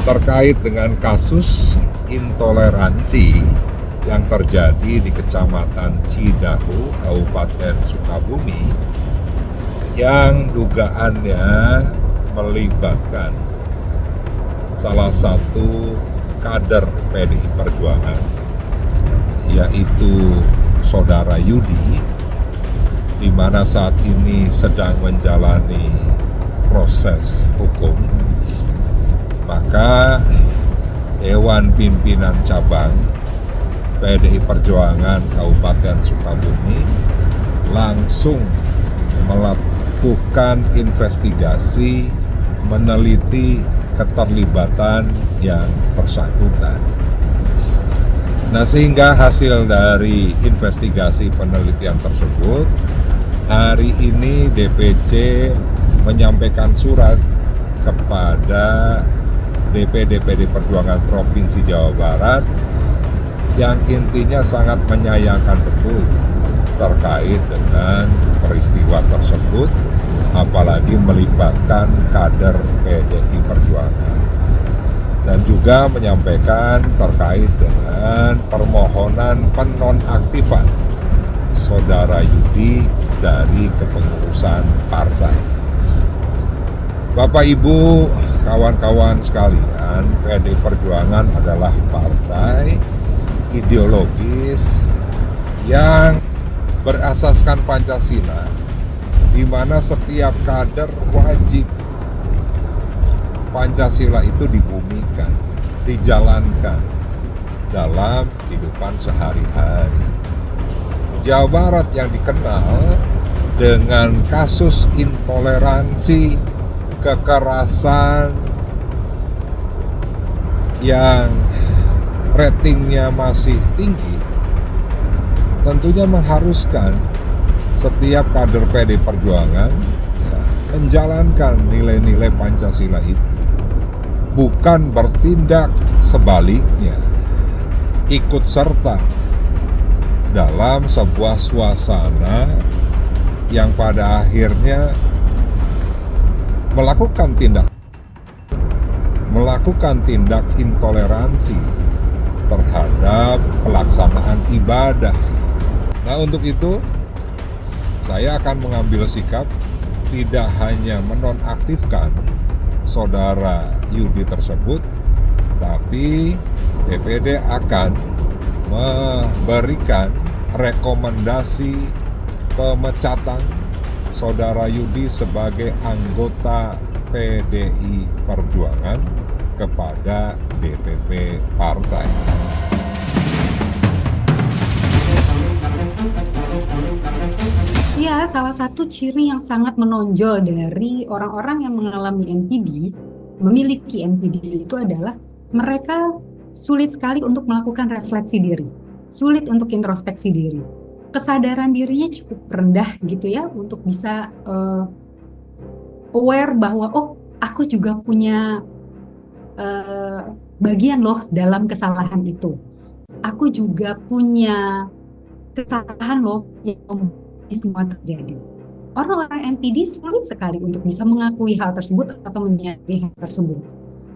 terkait dengan kasus intoleransi yang terjadi di Kecamatan Cidahu, Kabupaten Sukabumi, yang dugaannya melibatkan salah satu kader PDI Perjuangan, yaitu Saudara Yudi, di mana saat ini sedang menjalani proses hukum. Maka Dewan Pimpinan Cabang PDI Perjuangan Kabupaten Sukabumi langsung melakukan investigasi, meneliti keterlibatan yang bersangkutan. Nah, sehingga hasil dari investigasi penelitian tersebut, hari ini DPC menyampaikan surat kepada DPD Perjuangan Provinsi Jawa Barat yang intinya sangat menyayangkan betul terkait dengan peristiwa tersebut, apalagi melibatkan kader PDI Perjuangan, dan juga menyampaikan terkait dengan permohonan penonaktifan Saudara Yudi dari kepengurusan partai. Bapak Ibu, kawan-kawan sekalian, PDI Perjuangan adalah partai ideologis yang berasaskan Pancasila, di mana setiap kader wajib Pancasila itu dibumikan, dijalankan dalam kehidupan sehari-hari. Jawa Barat yang dikenal dengan kasus intoleransi, kekerasan yang ratingnya masih tinggi, tentunya mengharuskan setiap kader PDI Perjuangan menjalankan nilai-nilai Pancasila itu, bukan bertindak sebaliknya, ikut serta dalam sebuah suasana yang pada akhirnya melakukan tindak intoleransi terhadap pelaksanaan ibadah. Nah, untuk itu saya akan mengambil sikap tidak hanya menonaktifkan Saudara Yudi tersebut, tapi DPD akan memberikan rekomendasi pemecatan Saudara Yudi sebagai anggota PDI Perjuangan kepada DPP partai. Ya, salah satu ciri yang sangat menonjol dari orang-orang yang mengalami NPD, memiliki NPD itu adalah mereka sulit sekali untuk melakukan refleksi diri, sulit untuk introspeksi diri. Kesadaran dirinya cukup rendah gitu ya, untuk bisa aware bahwa oh, aku juga punya bagian loh dalam kesalahan itu. Aku juga punya kesalahan loh yang semua terjadi. Orang-orang NPD sulit sekali untuk bisa mengakui hal tersebut atau menyadari hal tersebut.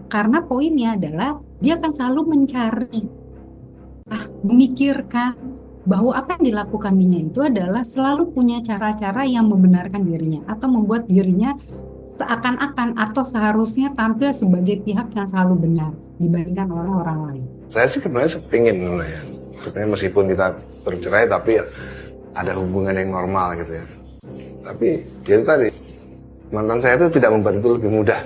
Karena poinnya adalah dia akan selalu mencari, memikirkan bahwa apa yang dilakukannya itu adalah selalu punya cara-cara yang membenarkan dirinya atau membuat dirinya seakan-akan atau seharusnya tampil sebagai pihak yang selalu benar dibandingkan orang-orang lain. Saya sih sebenarnya pengen ya, sebenarnya meskipun kita bercerai tapi ada hubungan yang normal gitu ya. Tapi itu tadi, mantan saya itu tidak membuat itu lebih mudah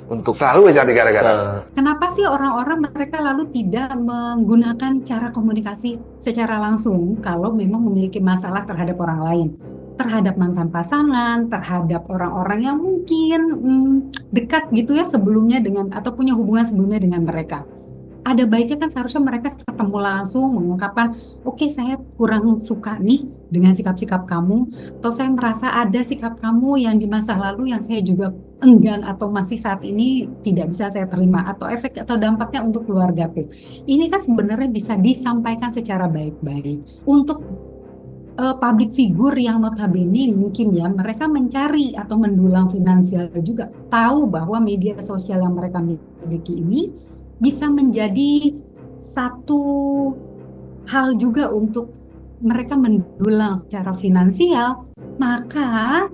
untuk selalu mencari gara-gara. Kenapa sih orang-orang mereka lalu tidak menggunakan cara komunikasi secara langsung kalau memang memiliki masalah terhadap orang lain? Terhadap mantan pasangan, terhadap orang-orang yang mungkin dekat gitu ya sebelumnya dengan, atau punya hubungan sebelumnya dengan mereka. Ada baiknya kan seharusnya mereka ketemu langsung mengungkapkan, oke, saya kurang suka nih dengan sikap-sikap kamu, atau saya merasa ada sikap kamu yang di masa lalu yang saya juga enggan atau masih saat ini tidak bisa saya terima, atau efek atau dampaknya untuk keluargaku. Ini kan sebenarnya bisa disampaikan secara baik-baik untuk public figure yang notabene mungkin ya mereka mencari atau mendulang finansial juga, tahu bahwa media sosial yang mereka miliki ini bisa menjadi satu hal juga untuk mereka mendulang secara finansial, maka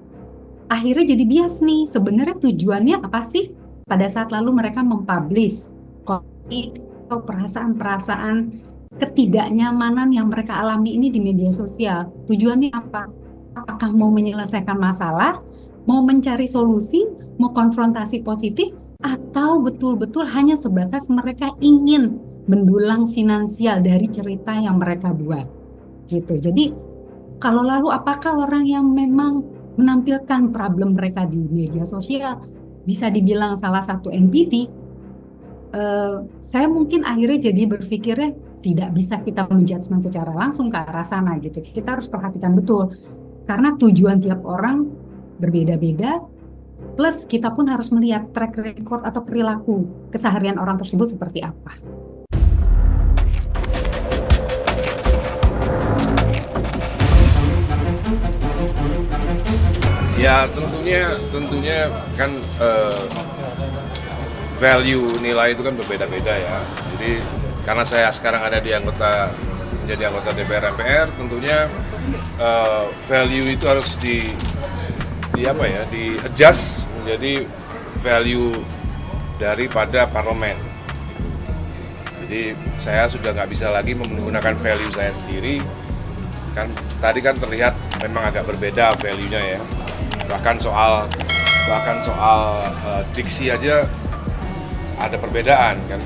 akhirnya jadi bias nih. Sebenarnya tujuannya apa sih pada saat lalu mereka mempublish konflik atau perasaan-perasaan ketidaknyamanan yang mereka alami ini di media sosial? Tujuannya apa? Apakah mau menyelesaikan masalah, mau mencari solusi, mau konfrontasi positif, atau betul-betul hanya sebatas mereka ingin mendulang finansial dari cerita yang mereka buat gitu. Jadi kalau lalu apakah orang yang memang menampilkan problem mereka di media sosial bisa dibilang salah satu NPT? Saya mungkin akhirnya jadi berpikirnya tidak bisa kita menjudgment secara langsung ke arah sana gitu. Kita harus perhatikan betul karena tujuan tiap orang berbeda-beda. Plus kita pun harus melihat track record atau perilaku keseharian orang tersebut seperti apa. Ya tentunya kan value nilai itu kan berbeda-beda ya. Jadi karena saya sekarang ada menjadi anggota DPR MPR, tentunya value itu harus di adjust menjadi value daripada parlemen. Jadi saya sudah nggak bisa lagi menggunakan value saya sendiri. Kan tadi kan terlihat memang agak berbeda value-nya ya. Bahkan soal diksi aja ada perbedaan kan.